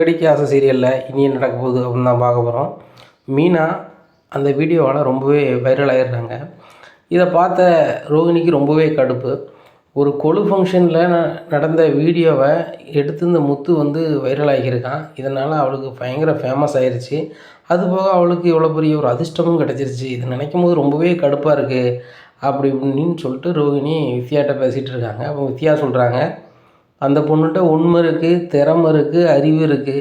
வேடிக்கை ஆசை சீரியலில் இனி என்ன நடக்க போகுது அப்படின்னு தான் பார்க்க போகிறோம். மீனா அந்த வீடியோவால் ரொம்பவே வைரல் ஆகிடுறாங்க. இதை பார்த்த ரோகிணிக்கு ரொம்பவே கடுப்பு. ஒரு கொலு ஃபங்க்ஷனில் நடந்த வீடியோவை எடுத்து இந்த முத்து வந்து வைரல் ஆகியிருக்கான். இதனால் அவளுக்கு பயங்கர ஃபேமஸ் ஆயிடுச்சு. அதுபோக அவளுக்கு இவ்வளோ பெரிய ஒரு அதிர்ஷ்டமும் கிடச்சிருச்சு. இது நினைக்கும் போது ரொம்பவே கடுப்பாக இருக்குது அப்படி இப்படின்னு சொல்லிட்டு ரோகிணி வித்யாட்ட பேசிகிட்டு இருக்காங்க. அப்போ வித்யா சொல்கிறாங்க, அந்த பொண்ணுகிட்ட உண்மை இருக்குது, திறமை இருக்குது, அறிவு இருக்குது.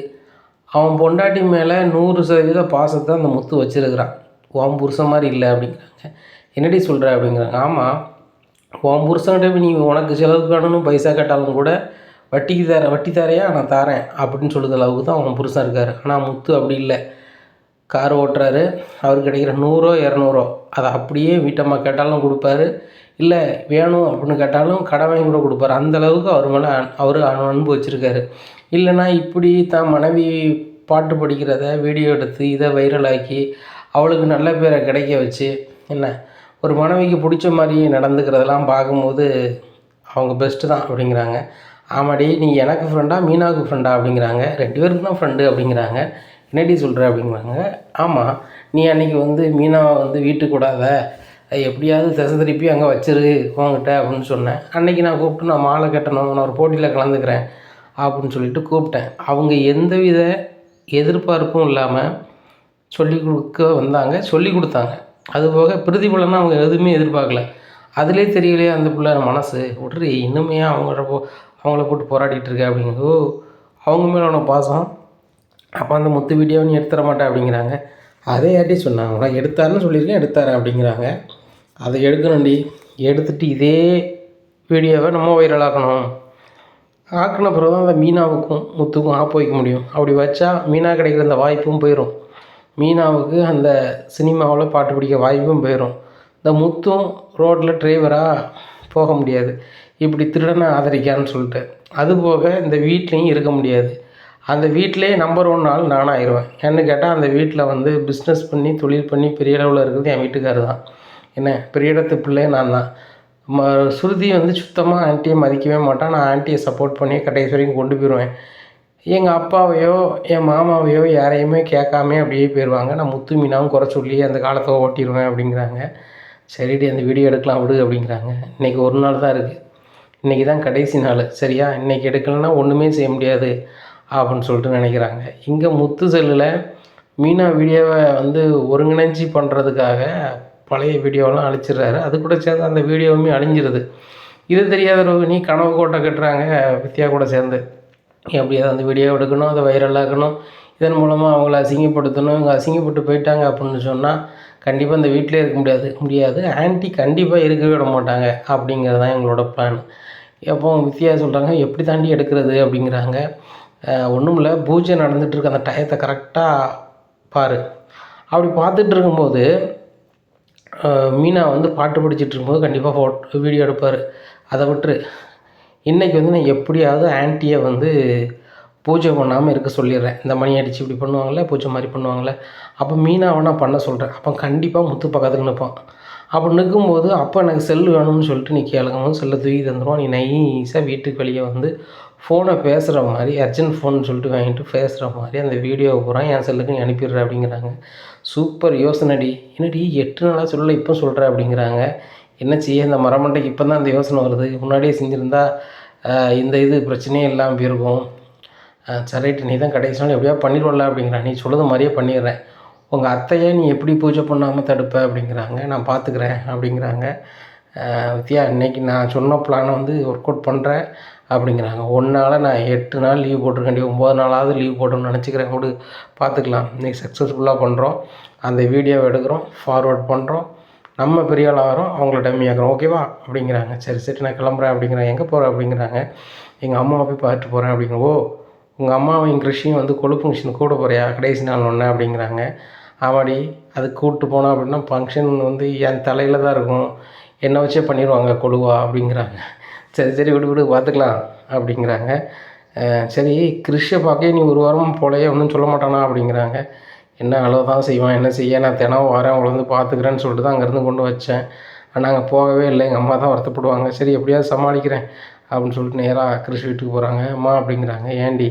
அவன் பொண்டாட்டி மேலே 100% பாசத்தை அந்த முத்து வச்சுருக்கிறான். உன் புருஷன் மாதிரி இல்லை அப்படிங்கிறாங்க. என்னடி சொல்கிற அப்படிங்கிறாங்க. ஆமாம், உன் புருஷன்கிட்ட போய் நீ உனக்கு செலவுக்கு வேணும்னு பைசா கேட்டாலும் கூட வட்டி தரையா நான் தாரேன் அப்படின்னு சொல்லுற அளவுக்கு தான் அவன் புருஷன் இருக்கார். ஆனால் முத்து அப்படி இல்லை. கார் ஓட்டுறாரு, அவருக்கு கிடைக்கிற 100 200 அதை அப்படியே வீட்டம்மா கேட்டாலும் கொடுப்பாரு, இல்லை வேணும் அப்படின்னு கேட்டாலும் கடை வாங்கி கூட கொடுப்பாரு. அந்தளவுக்கு அவர் மேலே அவர் அன்பு வச்சுருக்காரு. இல்லைனா இப்படி தான் மனைவி பாட்டு படிக்கிறத வீடியோ எடுத்து இதை வைரலாக்கி அவளுக்கு நல்ல பேரை கிடைக்க வச்சு என்ன ஒரு மனைவிக்கு பிடிச்ச மாதிரி நடந்துக்கிறதெல்லாம் பார்க்கும்போது அவங்க பெஸ்ட்டு தான் அப்படிங்கிறாங்க. ஆமாடி, நீ எனக்கு ஃப்ரெண்டா மீனாவுக்கு ஃப்ரெண்டா அப்படிங்கிறாங்க. 2 பேருக்கு தான் ஃப்ரெண்டு அப்படிங்கிறாங்க. என்னடி சொல்கிற அப்படிங்கிறாங்க. ஆமாம், நீ அன்றைக்கி வந்து மீனாவை வந்து வீட்டுக்கு கூடாத, எப்படியாவது திசை திருப்பி அங்கே வச்சிரு உங்ககிட்ட அப்படின்னு சொன்னேன். அன்றைக்கி நான் கூப்பிட்டு நான் மாலை கட்டணும், நான் ஒரு போட்டியில் கலந்துக்கிறேன் அப்படின்னு சொல்லிட்டு கூப்பிட்டேன். அவங்க எந்தவித எதிர்பார்ப்பும் இல்லாமல் சொல்லிக் கொடுக்க வந்தாங்க, சொல்லி கொடுத்தாங்க. அதுபோக பிரதிபலனை அவங்க எதுவுமே எதிர்பார்க்கல. அதிலே தெரியலையே அந்த பிள்ளை மனசு விட்ரு, இன்னுமே அவங்கள போட்டு போராடிட்டு இருக்க அப்படிங்க. ஓ, அவங்க மேலே உனக்கு பாசம், அப்போ அந்த முத்து வீடியோவை நீ எடுத்துட மாட்டேன் அப்படிங்கிறாங்க. அதே யார்ட்டி சொன்னாங்க, உனக்கு எடுத்தாருன்னு சொல்லியிருக்கேன், எடுத்தாரேன் அப்படிங்கிறாங்க. அதை எடுக்கணும்டி, எடுத்துகிட்டு இதே வீடியோவை நம்ம வைரலாக்கணும். ஆக்கின பிறகு தான் அந்த மீனாவுக்கும் முத்துக்கும் ஆப்பு வைக்க முடியும். அப்படி வச்சா மீனா கிடைக்கிற அந்த வாய்ப்பும் போயிடும். மீனாவுக்கு அந்த சினிமாவில் பாட்டு பிடிக்க வாய்ப்பும் போயிடும். இந்த முத்தும் ரோட்டில் டிரைவராக போக முடியாது, இப்படி திருடனை ஆதரிக்கான்னு சொல்லிட்டு. அதுபோக இந்த வீட்லேயும் இருக்க முடியாது. அந்த வீட்டிலே நம்பர் 1 ஆள் நானாக ஆயிடுவேன். ஏன்னு கேட்டால் அந்த வீட்டில் வந்து பிஸ்னஸ் பண்ணி தொழில் பண்ணி பெரிய அளவில் இருக்கிறது என் வீட்டுக்காரர் தான். என்ன பெரிய இடத்து பிள்ளை நான் தான். சுருதி வந்து சுத்தமாக ஆன்ட்டியை மதிக்கவே மாட்டான். நான் ஆன்ட்டியை சப்போர்ட் பண்ணி கடைசி வரைக்கும் கொண்டு போயிடுவேன். எங்கள் அப்பாவையோ என் மாமாவையோ யாரையுமே கேட்காமே அப்படியே போயிடுவாங்க. நான் முத்து மீனாவும் குறை சொல்லி அந்த காலத்தை ஓட்டிடுவேன் அப்படிங்கிறாங்க. சரிடி, அந்த வீடியோ எடுக்கலாம் விடு அப்படிங்கிறாங்க. இன்றைக்கி ஒரு நாள் தான் இருக்குது, இன்றைக்கி தான் கடைசி நாள், சரியா? இன்றைக்கி எடுக்கலைன்னா ஒன்றுமே செய்ய முடியாது அப்படின்னு சொல்லிட்டு நினைக்கிறாங்க. இங்கே முத்து செல்லில் மீனா வீடியோவை வந்து ஒருங்கிணைஞ்சி பண்ணுறதுக்காக பழைய வீடியோவெல்லாம் அழிச்சிடுறாரு. அது கூட சேர்ந்து அந்த வீடியோவுமே அழிஞ்சிருது. இது தெரியாத ரோகிணி கனவு கோட்டை கட்டுறாங்க வித்யா கூட சேர்ந்து. எப்படியாவது அந்த வீடியோ எடுக்கணும், அதை வைரலாக்கணும், இதன் மூலமாக அவங்கள அசிங்கப்படுத்தணும். இவங்க அசிங்கப்பட்டு போயிட்டாங்க அப்படின்னு சொன்னால் கண்டிப்பாக இந்த வீட்டிலே இருக்க முடியாது. ஆன்ட்டி கண்டிப்பாக இருக்கவே விட மாட்டாங்க அப்படிங்கிறது தான் எங்களோட பிளான். எப்போ வித்யா சொல்கிறாங்க, எப்படி தாண்டி எடுக்கிறது அப்படிங்கிறாங்க. ஒன்றும் இல்லை, பூஜை நடந்துகிட்ருக்கு, அந்த டயத்தை கரெக்டாக பாரு. அப்படி பார்த்துட்டு இருக்கும்போது மீனா வந்து பாட்டு படிச்சுட்டு இருக்கும்போது கண்டிப்பாக வீடியோ எடுப்பார். அதை விட்டுரு, இன்றைக்கி வந்து நான் எப்படியாவது ஆன்ட்டியை வந்து பூஜை பண்ணாமல் இருக்க சொல்லிடுறேன். இந்த மணி அடித்து இப்படி பண்ணுவாங்களே, பூஜை மாதிரி பண்ணுவாங்களே, அப்போ மீனாவை நான் பண்ண சொல்கிறேன். அப்போ கண்டிப்பாக முத்து பக்கத்தில் நிற்பான். அப்போ நிற்கும்போது அப்போ எனக்கு செல்லு வேணும்னு சொல்லிட்டு நீ கேளுங்கும்போது செல்லை தூக்கி தந்துடுவான். நீ நைஸாக வீட்டுக்கு வெளியே வந்து ஃபோனை பேசுகிற மாதிரி அர்ஜென்ட் ஃபோன் சொல்லிட்டு வாங்கிட்டு பேசுகிற மாதிரி அந்த வீடியோவை பூரா என் செல்லுக்கு நீ அனுப்பிடுற அப்படிங்கிறாங்க. சூப்பர் யோசனைடி, என்னடி 8 நாளாக சொல்லலை இப்போ சொல்கிற அப்படிங்கிறாங்க. என்ன செய்ய, இந்த மரமண்டைக்கு இப்போ தான் அந்த யோசனை வருது, முன்னாடியே செஞ்சுருந்தா இந்த இது பிரச்சனையே இல்லாமல் போயிருக்கும். சரிட்டு, நீ தான் கடைசி நாள் எப்படியா பண்ணிடுவல அப்படிங்கிறான். நீ சொல்லுறது மாதிரியே பண்ணிடுறேன். உங்கள் அத்தையை நீ எப்படி பூஜை பண்ணாமல் தடுப்ப அப்படிங்கிறாங்க. நான் பார்த்துக்கிறேன் அப்படிங்கிறாங்க. வித்யா, இன்றைக்கி நான் சொன்ன பிளானை வந்து ஒர்க் அவுட் பண்ணுறேன் அப்படிங்கிறாங்க. ஒன்றால் நான் 8 நாள் லீவ் போட்டிருக்கேன், 9 நாளாவது லீவ் போட்டோம்னு நினச்சிக்கிறேன். கூட பார்த்துக்கலாம். இன்றைக்கி சக்ஸஸ்ஃபுல்லாக பண்ணுறோம், அந்த வீடியோவை எடுக்கிறோம், ஃபார்வேர்ட் பண்ணுறோம், நம்ம பெரிய ஆள் ஆகிறோம், அவங்கள டம்மி ஆகிறோம், ஓகேவா அப்படிங்கிறாங்க. சரி நான் கிளம்புறேன் அப்படிங்கிறேன். எங்கே போகிறேன் அப்படிங்கிறாங்க. எங்கள் அம்மாவை போய் பார்த்துட்டு போகிறேன் அப்படிங்கிற. ஓ, உங்கள் அம்மாவும் கிருஷியும் வந்து கொழு ஃபங்க்ஷன் கூட போகிறியா கடைசி நாள் ஒன்று அப்படிங்கிறாங்க. ஆமாடி, அதுக்கு கூப்பிட்டு போனோம் அப்படின்னா ஃபங்க்ஷன் வந்து என் தலையில் தான் இருக்கும், என்னை வச்சே பண்ணிடுவாங்க கொழுவா அப்படிங்கிறாங்க. சரி விடு பார்த்துக்கலாம் அப்படிங்கிறாங்க. சரி, கிருஷை பார்க்க நீ 1 வாரம் போலையே ஒன்றும் சொல்ல மாட்டானா அப்படிங்கிறாங்க. என்ன அளவு தான் செய்வான், என்ன செய்ய, நான் தினம் வரேன், அவங்கள வந்து பார்த்துக்கிறேன்னு சொல்லிட்டு தான் அங்கேருந்து கொண்டு வச்சேன். ஆனால் அங்கே போகவே இல்லை, எங்கள் அம்மா தான் வருத்தப்படுவாங்க. சரி எப்படியாவது சமாளிக்கிறேன் அப்படின்னு சொல்லிட்டு நேராக கிருஷ் வீட்டுக்கு போகிறாங்க. அம்மா அப்படிங்கிறாங்க. ஏண்டி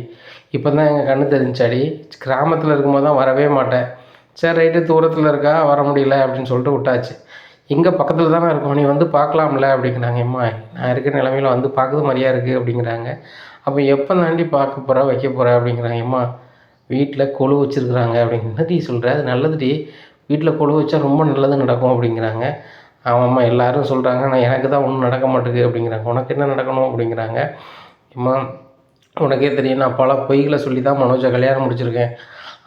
இப்போ தான் எங்கள் கண்ணு தெரிஞ்சாடி, கிராமத்தில் இருக்கும்போது தான் வரவே மாட்டேன். சரி ரைட்டு, தூரத்தில் இருக்கா வர முடியல அப்படின்னு சொல்லிட்டு விட்டாச்சு. இங்கே பக்கத்தில் தானே இருக்கோம், நீ வந்து பார்க்கலாம்ல அப்படிங்கிறாங்க. அம்மா நான் இருக்கிற நிலமையில வந்து பார்க்குறது மாதிரியா இருக்குது அப்படிங்கிறாங்க. அப்போ எப்போ தாண்டி பார்க்க போகிற வைக்க போகிற அப்படிங்கிறாங்க. அம்மா வீட்டில் கொலு வச்சுருக்குறாங்க அப்படிங்கிற. என்னடி சொல்கிற, அது நல்லதுடி, வீட்டில் கொலு வச்சா ரொம்ப நல்லது நடக்கும் அப்படிங்கிறாங்க. ஆமாம்மா எல்லோரும் சொல்கிறாங்க, நான் எனக்கு தான் ஒன்றும் நடக்க மாட்டேங்குது அப்படிங்கிறாங்க. உனக்கு என்ன நடக்கணும் அப்படிங்கிறாங்க. அம்மா உனக்கே தெரியும், நான் பல பொய்களை சொல்லி தான் மனோஜை கல்யாணம் முடிச்சிருக்கேன்.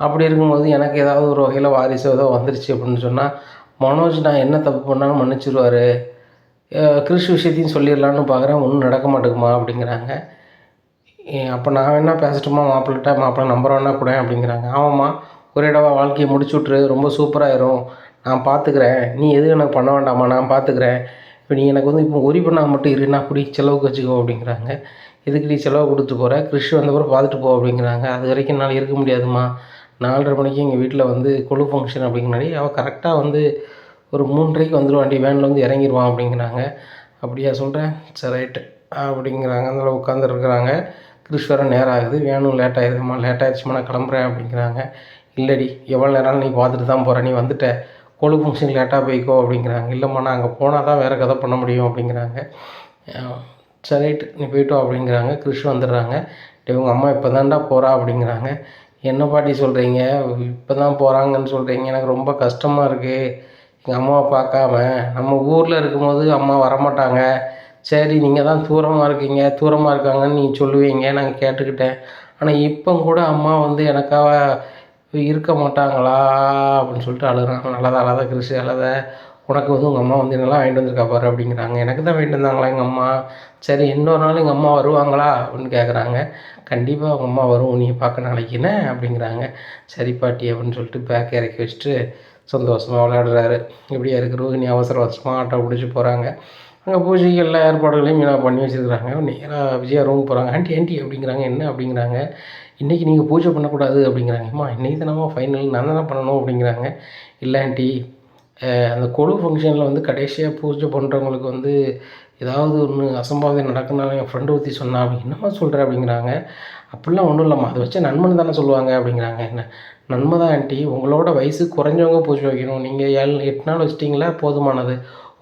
அப்படி இருக்கும்போது எனக்கு ஏதாவது ஒரு வகையில் வாரிசு ஏதோ வந்துருச்சு அப்படின்னு சொன்னால் மனோஜ் நான் என்ன தப்பு பண்ணாலும் மன்னிச்சிடுவார். கிறிஷ் விஷயத்தையும் சொல்லிடலான்னு பார்க்குறேன், ஒன்றும் நடக்க மாட்டேங்குமா அப்படிங்கிறாங்க. அப்போ நான் வேணா பேசட்டுமா மாப்பிள்ளைட்ட, மாப்பிள்ளை நம்பர் வேணா கூட அப்படிங்கிறாங்க. ஆமாம்மா ஒரு இடவா வாழ்க்கையை முடிச்சு விட்ரு, ரொம்ப சூப்பராகிடும், நான் பார்த்துக்கிறேன், நீ எதுவும் எனக்கு பண்ண வேண்டாமா, நான் பார்த்துக்கிறேன். இப்போ நீ எனக்கு வந்து இப்போ உரி பண்ணால் மட்டும் இரு, நான் அப்படி செலவுக்கு வச்சுக்கோ அப்படிங்கிறாங்க. எதுக்கு நீ செலவு கொடுத்து போகிற, கிறிஷ் வந்தப்பறம் பார்த்துட்டு போ அப்படிங்கிறாங்க. அது வரைக்கும் என்னால் இருக்க முடியாதுமா, 4:30 மணிக்கு எங்கள் வீட்டில் வந்து கொலு ஃபங்க்ஷன் அப்படிங்கிறாடி, அவள் கரெக்டாக வந்து ஒரு 3:30க்கு வந்துடுவாண்டி, வேனில் வந்து இறங்கிடுவான் அப்படிங்கிறாங்க. அப்படியா சொல்கிறேன், சரி ரைட்டு அப்படிங்கிறாங்க. அதனால் உட்காந்துருக்குறாங்க. கிறிஷ் வர நேரம் ஆகுது, வேணும் லேட் ஆகிடுதும்மா, லேட் ஆகிடுச்சுமா நான் கிளம்புறேன் அப்படிங்கிறாங்க. இல்லடி எவ்வளோ நேரம் நீ பார்த்துட்டு தான் போகிற, நீ வந்துட்ட, கொலு ஃபங்க்ஷன் லேட்டாக போய்க்கோ அப்படிங்கிறாங்க. இல்லைம்மா நான் அங்கே போனால் தான் வேறு கதை பண்ண முடியும் அப்படிங்கிறாங்க. சரி ரைட்டு நீ போய்ட்டோ அப்படிங்கிறாங்க. கிறிஷ் வந்துடுறாங்க. இவங்க அம்மா இப்போ தான்டா போகிறா அப்படிங்கிறாங்க. என்ன பாட்டி சொல்கிறீங்க, இப்போ தான் போகிறாங்கன்னு சொல்கிறீங்க, எனக்கு ரொம்ப கஷ்டமாக இருக்குது. எங்கள் அம்மாவை பார்க்காம நம்ம ஊரில் இருக்கும்போது அம்மா வரமாட்டாங்க, சரி நீங்கள் தான் தூரமாக இருக்கீங்க, தூரமாக இருக்காங்கன்னு நீங்கள் சொல்லுவீங்க, நாங்கள் கேட்டுக்கிட்டேன். ஆனால் இப்போ கூட அம்மா வந்து எனக்காக இருக்க மாட்டாங்களா அப்படின்னு சொல்லிட்டு அழுகிறாங்க. அழாத கிறிஷ் அழாத, உனக்கு வந்து உங்கள் அம்மா வந்து என்னெல்லாம் வாங்கிட்டு வந்திருக்கா பாரு அப்படிங்கிறாங்க. எனக்கு தான் வாங்கிட்டு வந்தாங்களா எங்கள் அம்மா, சரி இன்னொரு நாள் எங்கள் அம்மா வருவாங்களா அப்படின்னு கேட்குறாங்க. கண்டிப்பாக அவங்க அம்மா வரும், நீ பார்க்க நாளைக்குன்னு அப்படிங்கிறாங்க. சரி பாட்டி அப்படின்னு சொல்லிட்டு பேக் இறக்கி வச்சுட்டு சந்தோஷமாக விளையாடுறாரு. இப்படியா இருக்குது ரோஹிணி அவசர அவசரமாக ஆட்டோ பிடிச்சி போகிறாங்க. அங்கே பூஜைக்கு எல்லா ஏற்பாடுகளையும் மீனா பண்ணி வச்சுருக்குறாங்க. நேராக விஜயா ரூம் போகிறாங்க. ஆண்டி அப்படிங்கிறாங்க. என்ன அப்படிங்கிறாங்க. இன்றைக்கி நீங்கள் பூஜை பண்ணக்கூடாது அப்படிங்கிறாங்க. அம்மா இன்றைக்கி தானம்மா ஃபைனல், நான் தானே பண்ணணும் அப்படிங்கிறாங்க. இல்லை ஆண்டி, அந்த கொலு ஃபங்க்ஷனில் வந்து கடைசியாக பூஜை பண்ணுறவங்களுக்கு வந்து ஏதாவது ஒன்று அசம்பாவிதம் நடக்குனாலும் என் ஃப்ரெண்டு ஊற்றி சொன்னா அப்படி. என்னம்மா சொல்கிற அப்படிங்கிறாங்க. அப்படிலாம் ஒன்றும் இல்லைம்மா, அதை வச்சு நன்மைன்னு தானே சொல்லுவாங்க அப்படிங்கிறாங்க. என்ன நன்மை தான் ஆண்டி, உங்களோட வயசு குறைஞ்சவங்க பூஜை வைக்கணும், நீங்கள் 8 நாள் வச்சிட்டிங்களா போதுமானது,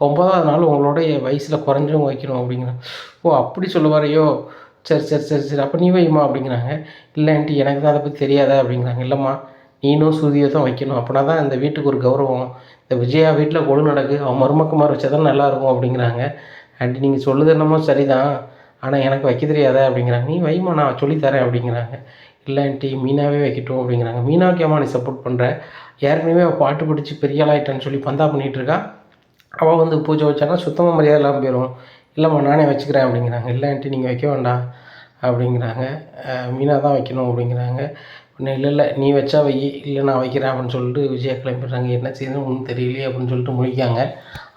9வது நாள் உங்களோட வயசில் குறைஞ்சவங்க வைக்கணும் அப்படிங்கிறாங்க. ஓ அப்படி சொல்லுவாரையோ, சரி சரி சரி சரி அப்போ நீ வைமா அப்படிங்கிறாங்க. இல்லை ஆண்டி எனக்கு தான் அதை பற்றி தெரியாதா அப்படிங்கிறாங்க. இல்லைம்மா நீனும் சூதியை தான் வைக்கணும், அப்படின்னா தான் இந்த வீட்டுக்கு ஒரு கௌரவம். இந்த விஜயா வீட்டில் கொழு நடக்கு, அவன் மருமக்குமார் வச்சா தான் நல்லாயிருக்கும் அப்படிங்கிறாங்க. ஆண்டி நீங்கள் சொல்லுது என்னமோ சரிதான், ஆனால் எனக்கு வைக்க தெரியாதா அப்படிங்கிறாங்க. நீ வைமா நான் சொல்லித்தரேன் அப்படிங்கிறாங்க. இல்லை ஆண்டி மீனாவே வைக்கட்டும் அப்படிங்கிறாங்க. மீனாவுக்கு ஏமா நீ சப்போர்ட் பண்ணுற, ஏற்கனவே அவள் பாட்டு படித்து பெரிய ஆளாயிட்டான்னு சொல்லி பந்தா பண்ணிகிட்ருக்கா, அவள் வந்து பூஜை வச்சானா சுத்தமாக மரியாதை இல்லாமல் போயிடும். இல்லைம்மா நானே வச்சுக்கிறேன் அப்படிங்கிறாங்க. இல்லை ஆண்டி நீங்கள் வைக்க வேண்டாம் அப்படிங்கிறாங்க. மீனா தான் வைக்கணும் அப்படிங்கிறாங்க. இல்லை நீ வச்சா வை, இல்லை நான் வைக்கிறேன் அப்படின்னு சொல்லிட்டு விஜயா கிளம்பிடுறாங்க. என்ன செய்யணும் ஒன்றும் தெரியலையே அப்படின்னு சொல்லிட்டு முழிக்காங்க.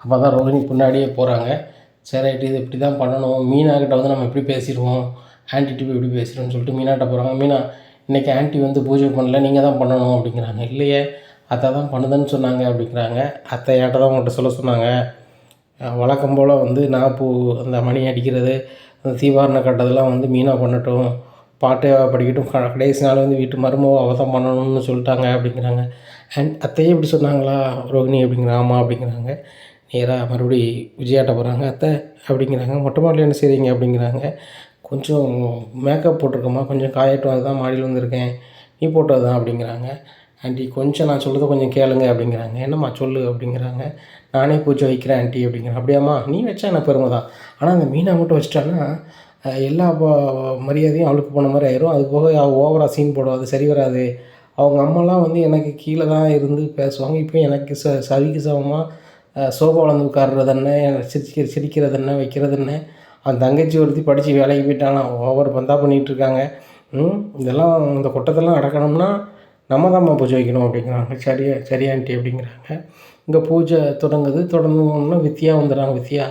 அப்போ தான் ரோஹிணி பின்னாடியே போகிறாங்க. சரி ரைட்டு இது இப்படி தான் பண்ணணும், மீனாக்கிட்ட வந்து நம்ம எப்படி பேசிடுவோம், ஆன்ட்டிகிட்ட போய் எப்படி பேசிடுவோம்னு சொல்லிட்டு மீனாட்ட போகிறாங்க. மீனா இன்றைக்கி ஆன்ட்டி வந்து பூஜை பண்ணல, நீங்கள் தான் பண்ணணும் அப்படிங்கிறாங்க. இல்லையே அத்தை தான் பண்ணுதுன்னு சொன்னாங்க அப்படிங்கிறாங்க. அத்தை என்கிட்ட தான் உங்கள்கிட்ட சொல்ல சொன்னாங்க, வழக்கம் போல் வந்து நான் அந்த மணி அடிக்கிறது, அந்த தீபாரணை கட்டதெல்லாம் வந்து மீனா பண்ணட்டும், பாட்டு படிக்கட்டும், கடைசி நாள் வந்து வீட்டு மருமக அவள் தான் பண்ணணும்னு சொல்லிட்டாங்க அப்படிங்கிறாங்க. அத்தையே இப்படி சொன்னாங்களா ரோகிணி அப்படிங்கிறாங்க. ஆமாம் அப்படிங்கிறாங்க. நேராக மறுபடி விஜயாட்ட போகிறாங்க. அத்தை அப்படிங்கிறாங்க. மொட்டை மாடியில் என்ன செய்கிறீங்க அப்படிங்கிறாங்க. கொஞ்சம் மேக்கப் போட்டிருக்கம்மா, கொஞ்சம் காயட்டும், அதுதான் மாடியில் வந்திருக்கேன், நீ போட்டது தான் அப்படிங்கிறாங்க. ஆண்டி கொஞ்சம் நான் சொல்கிறத கொஞ்சம் கேளுங்க அப்படிங்கிறாங்க. என்னம்மா சொல்லு அப்படிங்கிறாங்க. நானே பூஜை வைக்கிறேன் ஆண்டி அப்படிங்கிறேன். அப்படியாம்மா நீ வச்சா எனக்கு பெருமை தான், ஆனால் அந்த மீனா மட்டும் வச்சிட்டான்னா எல்லா மரியாதையும் அவளுக்கு போன மாதிரி ஆயிரும், அது போக ஓவராக சீன் போடும், அது சரி வராது. அவங்க அம்மாலாம் வந்து எனக்கு கீழே தான் இருந்து பேசுவாங்க, இப்போ எனக்கு சவிக்கு சமமாக சோபாவில் வந்து உட்கார்றது என்ன, சிரிக்கிறது என்ன, வைக்கிறது என்ன. அந்த தங்கச்சி ஒருத்தி படித்து வேலைக்கு போயிட்டாலாம், ஓவர் பந்தா பண்ணிகிட்ருக்காங்க. இதெல்லாம் இந்த கொட்டத்தெல்லாம் அடக்கணும்னா நம்ம தான்மா பூஜை வைக்கணும் அப்படிங்கிறாங்க. சரியான்ட்டி அப்படிங்கிறாங்க. இங்கே பூஜை தொடங்குது. தொடங்கணுன்னா வித்யா வந்துடுறாங்க. வித்யா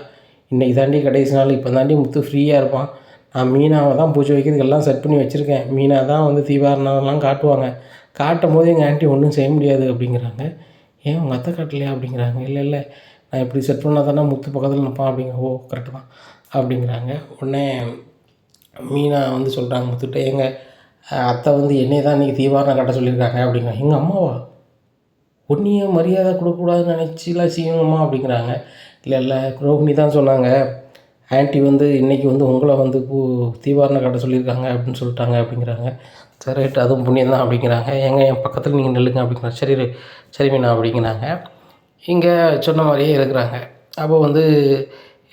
இன்றைக்கி தாண்டி கடைசி நாள், இப்போ தாண்டி முத்து ஃப்ரீயாக இருப்பான், நான் மீனாவை தான் பூஜை வைக்கிறதுக்கு எல்லாம் செட் பண்ணி வச்சுருக்கேன், மீனா தான் வந்து தீபாரணம்லாம் காட்டுவாங்க, காட்டும் போது எங்கள் ஆண்டி ஒன்றும் செய்ய முடியாது அப்படிங்கிறாங்க. ஏன் உங்கள் அத்தை காட்டலையா அப்படிங்கிறாங்க. இல்லை நான் இப்படி செட் பண்ணால் தானே முத்து பக்கத்தில் நிற்பான் அப்படிங்க. ஓ கரெக்டு தான் அப்படிங்கிறாங்க. உடனே மீனா வந்து சொல்கிறாங்க முத்துக்கிட்ட, எங்கள் அத்தை வந்து என்னைய தான் இன்றைக்கி தீவாரணம் கட்ட சொல்லியிருக்காங்க அப்படிங்கிறாங்க. எங்கள் அம்மாவா? உன்னைய மரியாதை கொடுக்கக்கூடாதுன்னு நினச்சிலாம் செய்யணுமா அப்படிங்கிறாங்க. இல்லை இல்லை ரோஹிணி தான் சொன்னாங்க, ஆன்ட்டி வந்து இன்றைக்கி வந்து உங்களை வந்து தீவாரணம் கட்ட சொல்லியிருக்காங்க அப்படின்னு சொல்லிட்டாங்க அப்படிங்கிறாங்க. சரி ரைட்டு, அதுவும் புண்ணியம் தான் அப்படிங்கிறாங்க. ஏங்க என் பக்கத்தில் நீங்கள் நில்லுங்க அப்படிங்கிறாங்க. சரி சரி மீனா அப்படிங்கிறாங்க. இங்கே சொன்ன மாதிரியே இருக்கிறாங்க. அப்போ வந்து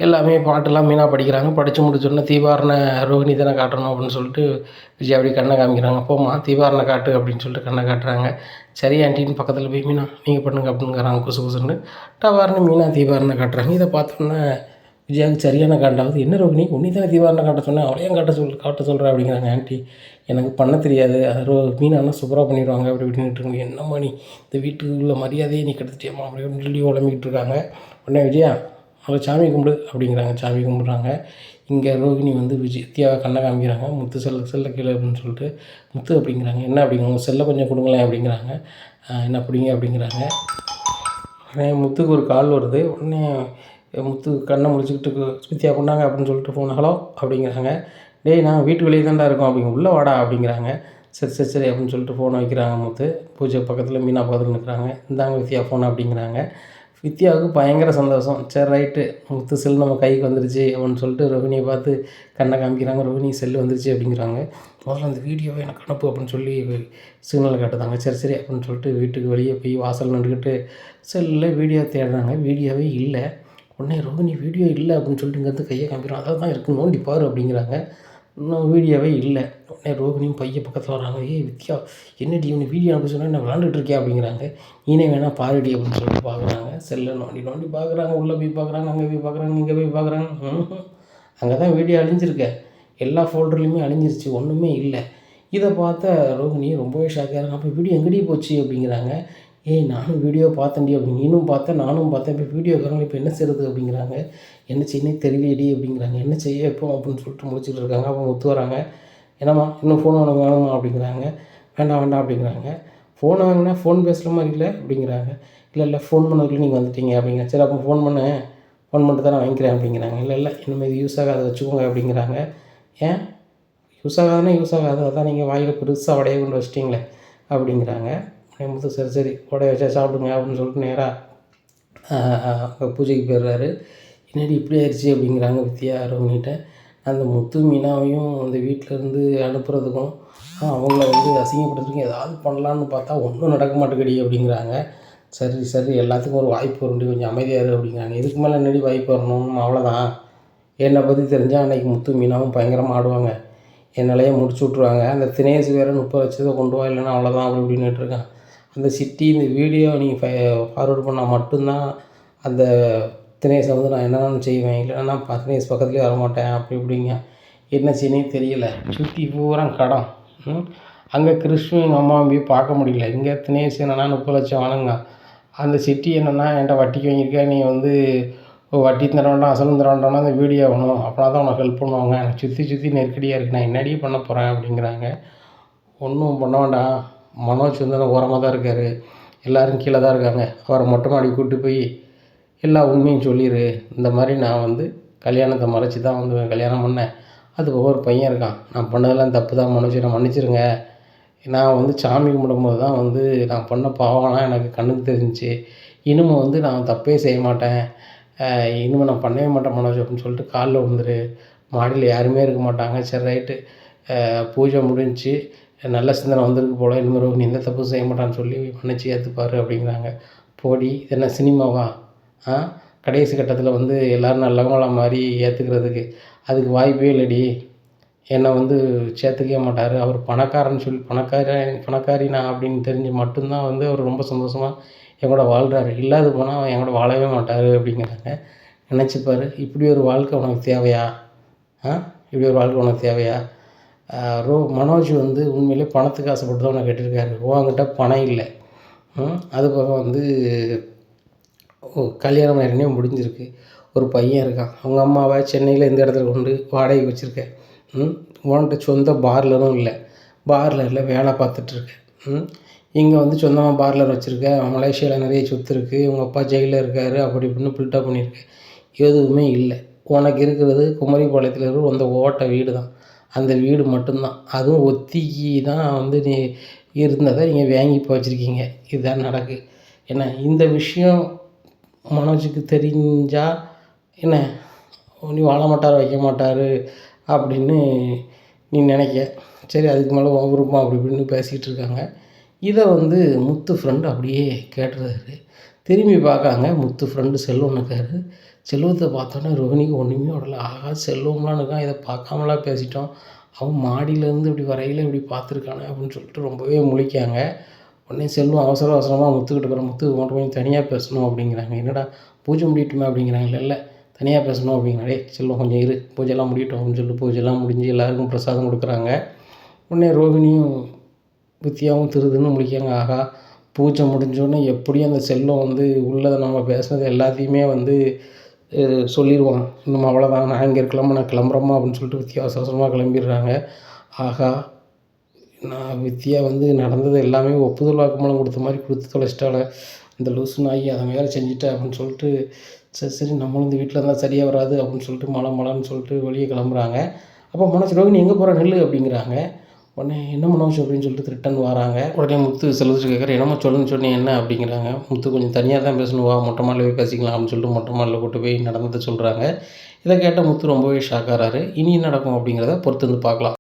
எல்லாமே பாட்டெல்லாம் மீனா படிக்கிறாங்க. படித்து முடிச்சோடனே தீபாரண ரோகிணி தானே காட்டணும் அப்படின்னு சொல்லிட்டு விஜய் அப்படி கண்ணை காமிக்கிறாங்க. போம்மா தீபாரண காட்டு அப்படின்னு சொல்லிட்டு கண்ணை காட்டுறாங்க. சரி ஆண்டின்னு பக்கத்தில் போய் மீனா நீங்கள் பண்ணுங்க அப்படிங்கிறாங்க. குசு குசுன்னு டவார்னு மீனா தீபாரணை காட்டுறாங்க. இதை பார்த்தோன்னே விஜயாவுக்கு சரியான காண்டாவது. என்ன ரோகிணி உன்னி தானே தீபாரணை காட்ட சொன்னேன், அவளையும் காட்ட சொல்கிறேன் அப்படிங்கிறாங்க. ஆண்டி எனக்கு பண்ண தெரியாது, அது மீனானா சூப்பராக பண்ணிடுவாங்க அப்படி இப்படின்ட்டு இருக்காங்க. என்னம்மா நீ இந்த வீட்டுக்கு உள்ள மரியாதையை நீ கெடுத்துட்டியம்மா அப்படி அப்படின்னு சொல்லி உழம்பிக்கிட்டு இருக்காங்க. உடனே விஜயா அவளை சாமி கும்பிடு அப்படிங்கிறாங்க. சாமி கும்பிட்றாங்க. இங்கே ரோகிணி வந்து வித்யாவை கண்ணை காமிக்கிறாங்க. முத்து செல்ல கீழே அப்படின்னு சொல்லிட்டு முத்து அப்படிங்கிறாங்க. என்ன அப்படிங்கிறாங்க, செல்லை கொஞ்சம் கொடுங்களேன் அப்படிங்கிறாங்க. என்ன அப்படிங்க அப்படிங்கிறாங்க. உடனே முத்துக்கு ஒரு கால் வருது. உடனே முத்து கண்ணை முடிச்சுக்கிட்டு வித்யா கொண்டாங்க அப்படின்னு சொல்லிட்டு ஃபோன் ஹலோ அப்படிங்கிறாங்க. டேய் நான் வீட்டு வெளியே தான்டா இருக்கோம் அப்படிங்க, உள்ளே வாடா அப்படிங்கிறாங்க. சரி சரி சரி அப்படின்னு சொல்லிட்டு ஃபோனை வைக்கிறாங்க. முத்து பூஜை பக்கத்தில் மீனா பக்கத்தில் நிற்கிறாங்க. இந்தாங்க வித்யா ஃபோன் அப்படிங்கிறாங்க. வித்யாவுக்கு பயங்கர சந்தோஷம். சரி ரைட்டு முத்து செல் நம்ம கைக்கு வந்துருச்சு அப்படின்னு சொல்லிட்டு ரோகிணியை பார்த்து கண்ணை காமிக்கிறாங்க. ரோகிணி செல் வந்துருச்சு அப்படிங்கிறாங்க. முதல்ல அந்த வீடியோவை எனக்கு அனுப்பு அப்படின்னு சொல்லி சிக்னல் காட்டுதாங்க. சரி சரி அப்படின்னு சொல்லிட்டு வீட்டுக்கு வெளியே போய் வாசல் நின்றுக்கிட்டு செல்லில் வீடியோ தேடுறாங்க. வீடியோவே இல்லை. உடனே ரோகிணி வீடியோ இல்லை அப்படின்னு சொல்லிட்டு இங்கேருந்து கையை காமிக்கிறோம். அதாவது தான் இருக்குது நோண்டி பாரு அப்படிங்கிறாங்க. இன்னும் வீடியோவே இல்லை. உடனே ரோகிணியும் பையன் பக்கத்தில் வராங்க. ஏய் வித்யா என்னடி இவனு வீடியோ அனுப்ப சொன்னால் என்ன விளாண்டுட்டு இருக்கேன் அப்படிங்கிறாங்க. நீனே வேணால் பாருடி அப்படின்னு சொல்லிட்டு பார்க்குறாங்க. செல்லை நோண்டி பார்க்குறாங்க. உள்ளே போய் பார்க்குறாங்க, அங்கே போய் பார்க்குறாங்க, இங்கே போய் பார்க்குறாங்க. அங்கே தான் வீடியோ அழிஞ்சிருக்கேன், எல்லா ஃபோல்டர்லேயுமே அழிஞ்சிருச்சு, ஒன்றுமே இல்லை. இதை பார்த்த ரோகிணி ரொம்பவே ஷாக்காகிறாங்க. அப்போ வீடியோ எங்கடி போச்சு அப்படிங்கிறாங்க. ஏய் நானும் வீடியோ பார்த்தேன்டி அப்படின்னு. நீனும் பார்த்தேன் நானும் பார்த்தேன், இப்போ வீடியோக்காரங்க இப்போ என்ன செய்கிறது அப்படிங்கிறாங்க. என்ன செய்யணும் தெரியலையடி அப்படிங்கிறாங்க. என்ன செய்ய வைப்போம் அப்படின்னு சொல்லிட்டு முடிச்சுட்டு இருக்காங்க. அப்போ ஒத்து வராங்க. என்னம்மா இன்னும் ஃபோன் உனக்கு வேணுமா அப்படிங்கிறாங்க. வேண்டாம் வேண்டாம் அப்படிங்கிறாங்க. ஃபோன் வாங்கினா ஃபோன் பேசுகிற மாதிரி இல்லை அப்படிங்கிறாங்க. இல்லை ஃபோன் பண்ணதுக்குள்ளே நீங்கள் வந்துட்டீங்க அப்படிங்கிறாங்க. சரி அப்போ ஃபோன் பண்ணிட்டு தான் நான் வாங்கிக்கிறேன் அப்படிங்கிறாங்க. இல்லை இனிமேல் இது யூஸ் ஆகாத வச்சுக்கோங்க அப்படிங்கிறாங்க. ஏன் யூஸ் ஆகாது அதான் நீங்கள் வாயில் பெருசாக வடையை கொண்டு வச்சிட்டிங்களே அப்படிங்கிறாங்க. முத்து சரி உடைய வச்சா சாப்பிடுங்க அப்படின்னு சொல்லிட்டு நேராக பூஜைக்கு போயிடுறாரு. என்னடி இப்படி ஆயிடுச்சு அப்படிங்கிறாங்க வித்யா ரோகிணிகிட்ட. அந்த முத்து மீனாவையும் அந்த வீட்டிலேருந்து அனுப்புறதுக்கும் அவங்கள வந்து அசிங்கப்படுத்துறதுக்கும் ஏதாவது பண்ணலான்னு பார்த்தா ஒன்றும் நடக்க மாட்டேங்கடி அப்படிங்கிறாங்க. சரி எல்லாத்துக்கும் ஒரு வாய்ப்பு வரும்டி, கொஞ்சம் அமைதியாக இரு அப்படிங்கிறாங்க. இதுக்கு மேலே என்னடி வாய்ப்பு வரணும், அவ்வளோதான். என்னை பற்றி தெரிஞ்சால் அன்றைக்கி முத்து மீனாவும் பயங்கரமாக ஆடுவாங்க, என்னாலேயே முடிச்சு விட்ருவாங்க. அந்த தினேஷ் வேறு 30 லட்சத்தை கொண்டு வா இல்லைன்னா அவ்வளோதான் அப்படி இப்படின்னுட்டு இருக்கான். அந்த சிட்டி இந்த வீடியோ நீங்கள் ஃபார்வர்ட் பண்ணால் மட்டும்தான் அந்த தினேஷை வந்து நான் என்னென்னு செய்வேன், இல்லைன்னா தினேஷ் பக்கத்துலேயே வரமாட்டேன் அப்படி இப்படிங்க. என்ன செய்யனே தெரியல. சுற்றி பூரா கடன். அங்கே கிறிஸ்துவும் எங்கள் அம்மாவும் போய் பார்க்க முடியல. இங்கே தினேஷ் என்னென்னா 30 லட்சம் வாங்குங்க. அந்த சிட்டி என்னென்னா என்கிட்ட வட்டிக்கு வாங்கியிருக்க, நீ வந்து வட்டி தர வேண்டாம் அசலும் தர வேண்டாம்னா அந்த வீடியோ ஆகணும், அப்படின்னா தான் உனக்கு ஹெல்ப் பண்ணுவாங்க. எனக்கு சுற்றி நெருக்கடியாக இருக்குது, நான் என்னடி பண்ண போகிறேன் அப்படிங்கிறாங்க. ஒன்றும் பண்ண வேண்டாம், மனோஜ் வந்து அந்த ஓரமாக தான் இருக்கார், எல்லோரும் கீழே தான் இருக்காங்க, அவரை மொட்டை மாடி கூப்பிட்டு போய் எல்லா உண்மையும் சொல்லிடு. இந்த மாதிரி நான் வந்து கல்யாணத்தை மறைச்சி தான் வந்து கல்யாணம் பண்ணேன், அது ஒவ்வொரு பையன் இருக்கான், நான் பண்ணதெல்லாம் தப்பு தான் மனோஜ், நான் மன்னிச்சிருங்க. நான் வந்து சாமி கும்பிடும்போது தான் வந்து நான் பண்ண பாவம்லாம் எனக்கு கண்ணுக்கு தெரிஞ்சிச்சு. இனிமேல் வந்து நான் தப்பே செய்ய மாட்டேன், இனிமேல் நான் பண்ணவே மாட்டேன் மனோஜ் அப்படின்னு சொல்லிட்டு காலில் விழுந்துரு. மாடியில் யாருமே இருக்க மாட்டாங்க. சரி ரைட்டு, பூஜை முடிஞ்சிச்சு, நல்ல சிந்தனை வந்திருக்கு போல், இனிமேல் ரோகிணி எந்த தப்பும் செய்ய மாட்டான்னு சொல்லி மன்னிச்சு ஏற்றுப்பார் அப்படிங்கிறாங்க. போடி இது என்ன சினிமாவா? கடைசி கட்டத்தில் வந்து எல்லோரும் நல்லவங்களாக மாதிரி ஏற்றுக்கிறதுக்கு அதுக்கு வாய்ப்பே இல்லடி. என்னை வந்து சேர்த்துக்கவே மாட்டார், அவர் பணக்காரன்னு சொல்லி பணக்காரி நான் அப்படின்னு தெரிஞ்சு மட்டும்தான் வந்து அவர் ரொம்ப சந்தோஷமாக என் கூட வாழ்கிறாரு, இல்லாத போனால் அவன் என் கூட வாழவே மாட்டார் அப்படிங்கிறாங்க. நினச்சிப்பார், இப்படி ஒரு வாழ்க்கை உனக்கு தேவையா? இப்படி ஒரு வாழ்க்கை உனக்கு தேவையா? மனோஜ் வந்து உண்மையிலே பணத்துக்கு ஆசைப்பட்டு தான் உன்னை கட்டியிருக்காரு, உன்கிட்ட பணம் இல்லை. அது போக வந்து கல்யாணம் ஏற்கனவே முடிஞ்சிருக்கு, ஒரு பையன் இருக்கான், அவங்க அம்மாவை சென்னையில் இந்த இடத்துல கொண்டு வாடகைக்கு வச்சுருக்கேன், உன்கிட்ட சொந்த பார்லரும் இல்லை, பார்லரில் வேலை பார்த்துட்ருக்கேன், இங்கே வந்து சொந்தமாக பார்லர் வச்சுருக்கேன், மலேசியாவில் நிறைய சொத்து இருக்குது, உங்கள் அப்பா ஜெயிலில் இருக்கார் அப்படி இப்படின்னு பில்டப் பண்ணியிருக்கேன், எதுவுமே இல்லை, உனக்கு இருக்கிறது குமரிப்பாளையத்தில் இருக்கிற அந்த ஓட்டை வீடு தான். அந்த வீடு மட்டும்தான். அதுவும் ஒத்திக்கி தான் வந்து நீ இருந்ததை நீங்கள் வாங்கி இப்போ வச்சுருக்கீங்க. இதுதான் நடக்கு. என்ன இந்த விஷயம் மனோஜுக்கு தெரிஞ்சால் என்ன நீ வாழ மாட்டார் வைக்க மாட்டார் அப்படின்னு நீ நினைக்க. சரி அதுக்கு மேலே உன் விருப்பம் அப்படி இப்படின்னு பேசிக்கிட்டு இருக்காங்க. இதை வந்து முத்து ஃப்ரெண்டு அப்படியே கேட்டுறாரு. திரும்பி பார்க்காங்க. முத்து ஃப்ரெண்டு செல்வம் இருக்காரு. செல்வத்தை பார்த்தோன்னே ரோகிணிக்கு ஒன்றுமே விடல. ஆகா செல்வம்லாம் இருக்கான், இதை பார்க்காமலாம் பேசிட்டோம். அவன் மாடியிலேருந்து இப்படி வரையில் இப்படி பார்த்துருக்கானே அப்படின்னு சொல்லிட்டு ரொம்பவே முழிக்காங்க. உடனே செல்வம் அவசர அவசரமாக முத்துக்கிட்ட போகிறேன். முத்து மட்டும் கொஞ்சம் தனியாக பேசணும் அப்படிங்கிறாங்க. என்னடா பூஜை முடியட்டுமே அப்படிங்கிறாங்க. இல்லை தனியாக பேசணும் அப்படிங்கிறாடே செல்வம் கொஞ்சம் இரு பூஜைலாம் முடியட்டும் அப்படின்னு சொல்லிட்டு பூஜைலாம் முடிஞ்சு எல்லாருக்கும் பிரசாதம் கொடுக்குறாங்க. உடனே ரோகிணியும் வித்தியாவும் திருதுன்னு முடிக்காங்க. ஆகா பூஜை முடிஞ்சோடனே எப்படியும் அந்த செல்வம் வந்து உள்ளதை நம்ம பேசுனது எல்லாத்தையுமே வந்து சொல்லிடுவான். இன்னும் அவ்வளோதான் நான் இங்கே இருக்கலாமா நான் கிளம்புறோமா அப்படின்னு சொல்லிட்டு வித்தியா அவசர அவசரமாக கிளம்பிடுறாங்க. ஆகா நான் வித்தியா வந்து நடந்தது எல்லாமே ஒப்புதல் வாக்குமூலம் கொடுத்த மாதிரி கொடுத்து தொலைச்சிட்டால இந்த லூசு நாயி அதை வேறு செஞ்சுட்டேன் அப்படின்னு சொல்லிட்டு சரி சரி நம்மளும் இந்த வீட்டில் இருந்தால் சரியாக வராது அப்படின்னு சொல்லிட்டு மலன்னு சொல்லிட்டு வெளியே கிளம்புறாங்க. அப்போ மனோஜ் ரோகிணி எங்கே போகிற நெல் அப்படிங்கிறாங்க. உடனே என்ன மனோஜ் அப்படின்னு சொல்லிட்டு ரிட்டன் வராங்க. உடனே முத்து செல்வத்துக்கு கேட்குற என்னமோ சொல்லுன்னு சொன்னேன் என்ன அப்படிங்கிறாங்க. முத்து கொஞ்சம் தனியாக தான் பேசணும் வா மொட்டை மாடியில் போய் பேசிக்கலாம் அப்படின்னு சொல்லிட்டு மொட்டை மாடியில் கூட்டு போய் நடந்ததை சொல்கிறாங்க. இதை கேட்டால் முத்து ரொம்பவே ஷாக்காகிறாரு. இனி நடக்கும் அப்படிங்கிறத பொறுத்து வந்து பார்க்கலாம்.